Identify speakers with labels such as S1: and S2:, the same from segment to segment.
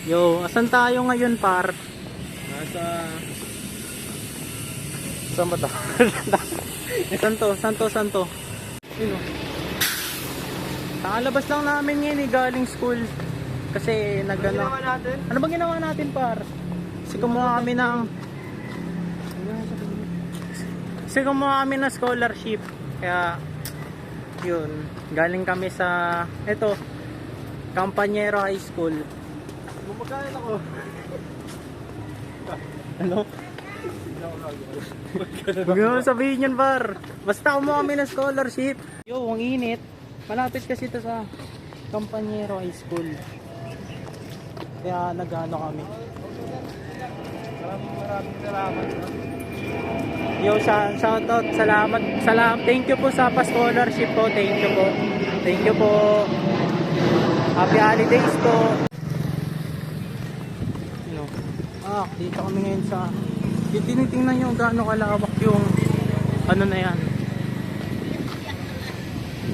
S1: Yo, asan tayo ngayon, par?
S2: Nasa...
S1: Saan ba to? Saan to? Yun o. Nakalabas lang namin ngayon eh, galing school. Kasi nagano. Ano bang ginawa natin, par? Kasi kumuha kami ng scholarship. Kaya yun, galing kami sa Campañero High School.
S2: Gumagaya ako.
S1: Ano? Huwag mo sabihin yan, par. Basta kumuha kami ng scholarship. Yo, ang init. Malapit kasi ito sa Campañero High School. Kaya nag-ano kami.
S2: Maraming salamat.
S1: Yo, shoutout. Salamat. Thank you po sa pa-scholarship po. Thank you po. Happy holidays po. Dito kami ngayon sa tinitingnan nyo gaano kalawak yung ano na yan,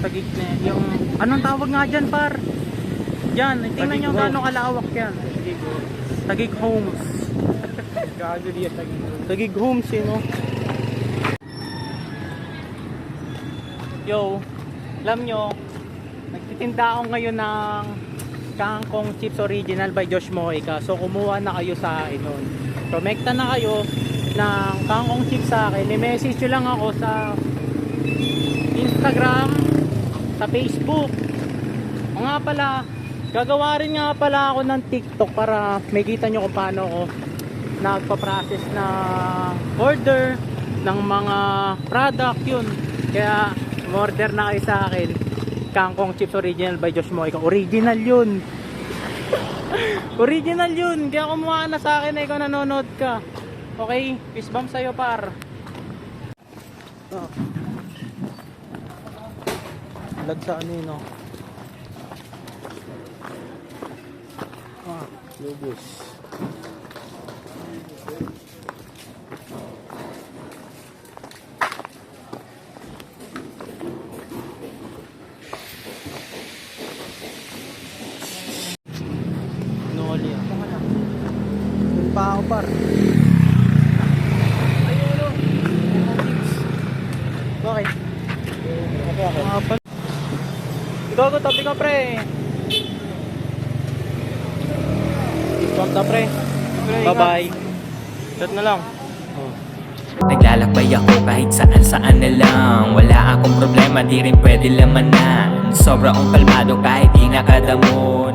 S1: tagig na yan. Yung anong tawag nga dyan, par? Dyan, tingnan nyo gaano kalawak yan. Tagig Homes. Tagig Homes yun, no? Yo, alam nyo, nagtitinda ako ngayon ng Kangkong Chips Original by Josh Mojica. So kumuha na kayo sa akin yun. Promekta na kayo ng Kangkong Chips sa akin. I-message nyo lang ako sa Instagram, sa Facebook. O nga pala, gagawa rin nga pala ako ng TikTok para makita nyo kung paano ako nagpa-process na order ng mga product yun. Kaya order na kayo sa akin. Kangkong Chips Original by Josh Mojica. Original yun. Original yun. Kaya kumuha na sa akin na ikaw nanonood ka. Okay? Peace bomb sa'yo, par. Lag sa ano yun, no?
S2: Lubos.
S1: Pa ako, par.
S2: Ayun,
S1: Bakit? Gago, tabi ka, pre. Stop na, pre. Bye-bye. Chat na lang.
S3: Naglalakbay ako kahit saan na lang. Wala akong problema, di rin pwede lamanan. Sobra akong kalmado kahit di nakadamo.